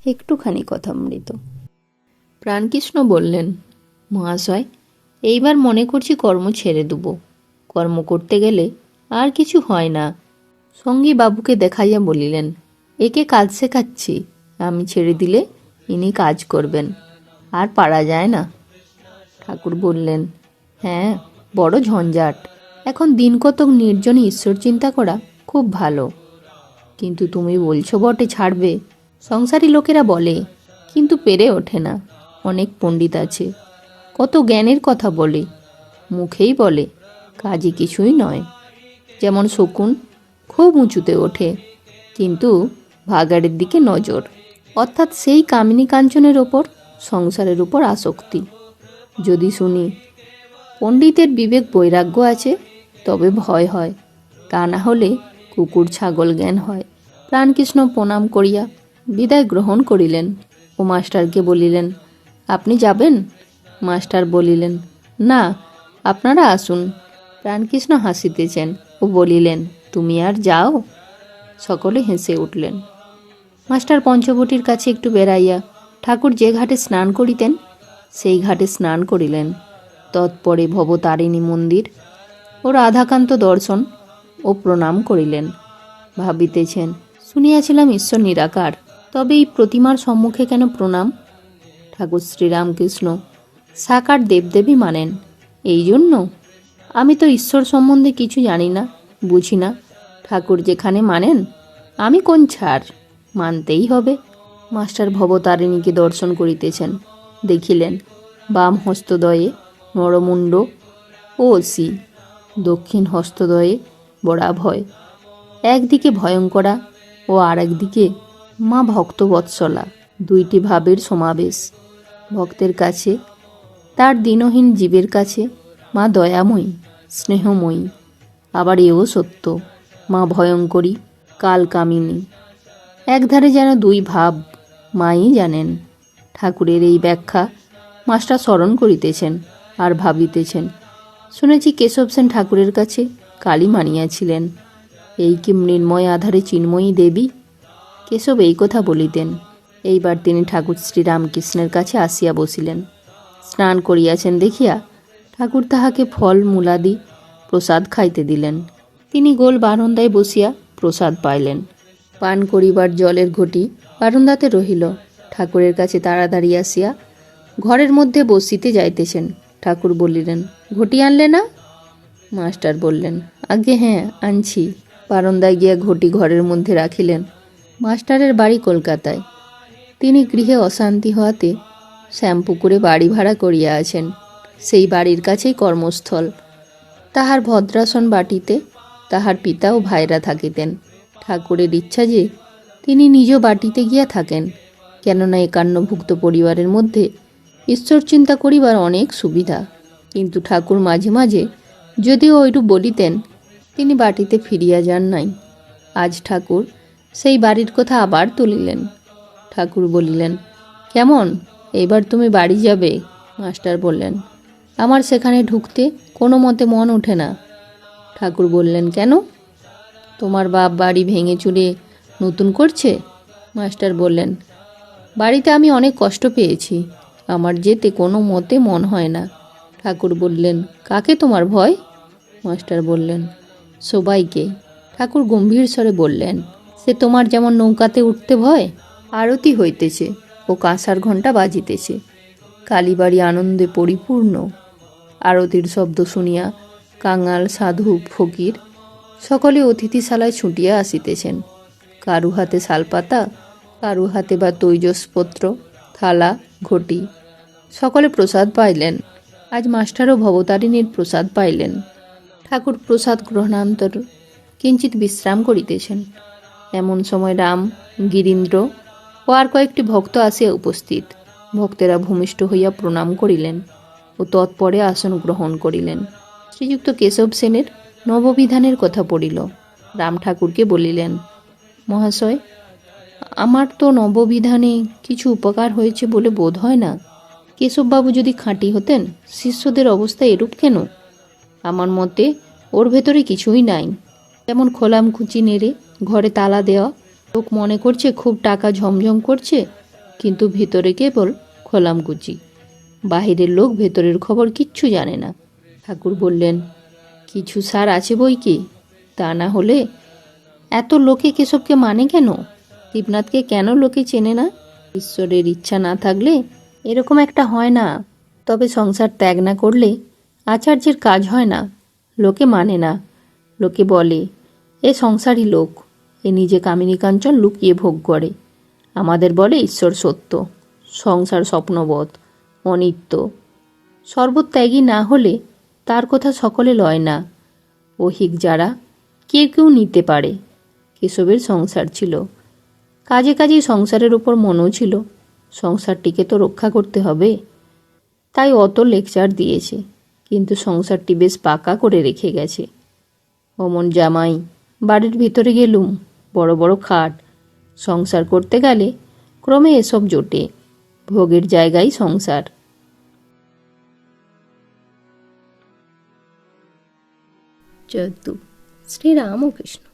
একটুখানি কথামৃত। প্রাণকৃষ্ণ বললেন, মহাশয়, এইবার মনে করছি কর্ম ছেড়ে দেব। কর্ম করতে গেলে আর কিছু হয় না। সঙ্গী বাবুকে দেখাইয়া বলিলেন, একে কাজ শেখাচ্ছি, আমি ছেড়ে দিলে ইনি কাজ করবেন, আর পারা যায় না। ঠাকুর বললেন, হ্যাঁ, বড় ঝঞ্ঝাট। এখন দিন কতক নির্জনে ঈশ্বর চিন্তা করা খুব ভালো। কিন্তু তুমি বলছো বটে ছাড়বে, সংসারী লোকেরা বলে, কিন্তু পেরে ওঠে না। অনেক পণ্ডিত আছে, কত জ্ঞানের কথা বলে, মুখেই বলে, কাজে কিছুই নয়। যেমন শকুন খুব উঁচুতে ওঠে, কিন্তু ভাগাড়ের দিকে নজর, অর্থাৎ সেই কামিনী কাঞ্চনের ওপর, সংসারের উপর আসক্তি। যদি শুনি পণ্ডিতের বিবেক বৈরাগ্য আছে, তবে ভয় হয়, তা না হলে কুকুর ছাগল জ্ঞান হয়। প্রাণকৃষ্ণ প্রণাম করিয়া বিদায় গ্রহণ করিলেন ও মাস্টারকে বলিলেন, আপনি যাবেন? মাস্টার বলিলেন, না, আপনারা আসুন। প্রাণকৃষ্ণ হাসিতেছেন ও বলিলেন, তুমি আর যাও? সকলে হেসে উঠলেন। মাস্টার পঞ্চবটির কাছে একটু বেড়াইয়া ঠাকুর যে ঘাটে স্নান করিতেন সেই ঘাটে স্নান করিলেন। তৎপরে ভবতারিণী মন্দির ও রাধাকান্ত দর্শন ও প্রণাম করিলেন। ভাবিতেছেন, শুনিয়াছিলাম ঈশ্বর নিরাকার, তবে এই প্রতিমার সম্মুখে কেন প্রণাম? ঠাকুর শ্রীরামকৃষ্ণ সাকার দেবদেবী মানেন, এই জন্য? আমি তো ঈশ্বর সম্বন্ধে কিছু জানি না, বুঝি না। ঠাকুর যেখানে মানেন, আমি কোন ছাড়, মানতেই হবে। মাস্টার ভবতারিণীকে দর্শন করিতেছেন। দেখিলেন বাম হস্তদ্বয়ে নরমুণ্ড ও অসি, দক্ষিণ হস্তদ্বয়ে বরাভয়, একদিকে ভয়ঙ্করা ও আর একদিকে মা ভক্তবৎসলা, দুইটি ভাবের সমাবেশ। ভক্তের কাছে, তার দীনহীন জীবের কাছে মা দয়াময়ী, স্নেহময়ী। আবার এও সত্য, মা ভয়ঙ্করী, কালকামিনী। একধারে যেন দুই ভাব, মাই জানেন। ঠাকুরের এই ব্যাখ্যা মাস্টার স্মরণ করিতেছেন আর ভাবিতেছেন, শুনেছি কেশব সেন ঠাকুরের কাছে কালী মানিয়াছিলেন, এই কি মৃন্ময় আধারে চিন্ময়ী দেবী? কেশব এই কথা বলিতেন। এইবার তিনি ঠাকুর শ্রীরামকৃষ্ণের কাছে আসিয়া বসিলেন। স্নান করিয়াছেন দেখিয়া ঠাকুর তাহাকে ফল মূলাদি প্রসাদ খাইতে দিলেন। তিনি গোল বারান্দায় বসিয়া প্রসাদ পাইলেন। পান করিবার জলের ঘটি বারান্দাতে রহিল। ঠাকুরের কাছে তাড়াতাড়ি আসিয়া ঘরের মধ্যে বসিতে যাইতেছেন। ঠাকুর বলিলেন, ঘটি আনলে না? মাস্টার বললেন, আগে হ্যাঁ, আনছি। বারান্দায় গিয়া ঘটি ঘরের মধ্যে রাখিলেন। মাস্টারের বাড়ি কলকাতায়। তিনি গৃহে অশান্তি হওয়াতে শ্যামপুকুরে বাড়ি ভাড়া করিয়া আছেন। সেই বাড়ির কাছেই কর্মস্থল। তাহার ভদ্রাসন বাটিতে তাহার পিতা ও ভাইরা থাকিতেন। ঠাকুরের ইচ্ছা যে তিনি নিজ বাটিতে গিয়া থাকেন, কেননা একান্নভুক্ত পরিবারের মধ্যে ঈশ্বর চিন্তা করিবার অনেক সুবিধা। কিন্তু ঠাকুর মাঝে মাঝে যদিও ওইরূপ বলিতেন, তিনি বাটিতে ফিরিয়া যান নাই। আজ ঠাকুর সেই বাড়ির কথা আবার তুলিলেন। ঠাকুর বলিলেন, কেমন, এইবার তুমি বাড়ি যাবে? মাস্টার বললেন, আমার সেখানে ঢুকতে কোনো মতে মন ওঠে না। ঠাকুর বললেন, কেন? তোমার বাপ বাড়ি ভেঙে চুরে নতুন করছে। মাস্টার বললেন, বাড়িতে আমি অনেক কষ্ট পেয়েছি, আমার যেতে কোনো মতে মন হয় না। ঠাকুর বললেন, কাকে তোমার ভয়? মাস্টার বললেন, সবাইকে। ঠাকুর গম্ভীর স্বরে বললেন, সে তোমার যেমন নৌকাতে উঠতে ভয়। আরতি হইতেছে ও কাঁসার ঘণ্টা বাজিতেছে। কালীবাড়ি আনন্দে পরিপূর্ণ। আরতির শব্দ শুনিয়া কাঙাল, সাধু, ফকির সকলে অতিথিশালায় ছুটিয়া আসিতেছেন। কারু হাতে শালপাতা, কারু হাতে বা তৈজসপত্র, থালা, ঘটি। সকলে প্রসাদ পাইলেন। আজ মাস্টারও ভবতারিণীর প্রসাদ পাইলেন। ঠাকুর প্রসাদ গ্রহণান্তর কিঞ্চিৎ বিশ্রাম করিতেছেন। এমন সময় রাম, গিরীন্দ্র ও আর কয়েকটি ভক্ত আসিয়া উপস্থিত। ভক্তেরা ভূমিষ্ঠ হইয়া প্রণাম করিলেন ও তৎপরে আসন গ্রহণ করিলেন। শ্রীযুক্ত কেশব সেনের নববিধানের কথা পড়িল। রাম ঠাকুরকে বলিলেন, মহাশয়, আমার তো নববিধানে কিছু উপকার হয়েছে বলে বোধ হয় না। কেশববাবু যদি খাঁটি হতেন, শিষ্যদের অবস্থা এরূপ কেন? আমার মতে ওর ভেতরে কিছুই নাই। যেমন খোলামকুচি নেড়ে ঘরে তালা দেওয়া, লোক মনে করছে খুব টাকা ঝমঝম করছে, কিন্তু ভিতরে কেবল খোলামকুচি। বাহিরের লোক ভেতরের খবর কিচ্ছু জানে না। ঠাকুর বললেন, কিছু সার আছে বই কি, তা না হলে এত লোকে কেশবকে মানে কেন? দীপনাথকে কেন লোকে চেনে না? ঈশ্বরের ইচ্ছা না থাকলে এরকম একটা হয় না। তবে সংসার ত্যাগ না করলে আচার্যের কাজ হয় না। লোকে মানে না, লোকে বলে এ সংসারই লোক, এ নিজে কামিনী কাঞ্চন লুকিয়ে ভোগ করে। আমাদের বলে ঈশ্বর সত্য, সংসার স্বপ্নবৎ, অনিত্য। সর্বত্যাগী না হলে তার কথা সকলে লয় না। ঐহিক যারা কেউ কেউ নিতে পারে। কেশবের সংসার ছিল, কাজে কাজে সংসারের উপর মনও ছিল। সংসারটিকে তো রক্ষা করতে হবে, তাই অত লেকচার দিয়েছে, কিন্তু সংসারটি বেশ পাকা করে রেখে গেছে। অমন জামাই, বাড়ির ভিতরে গেলুম, বড় বড় খাট। সংসার করতে গেলে ক্রমে এসব জোটে, ভোগের জায়গায় সংসার। যদু শ্রীরামকৃষ্ণ।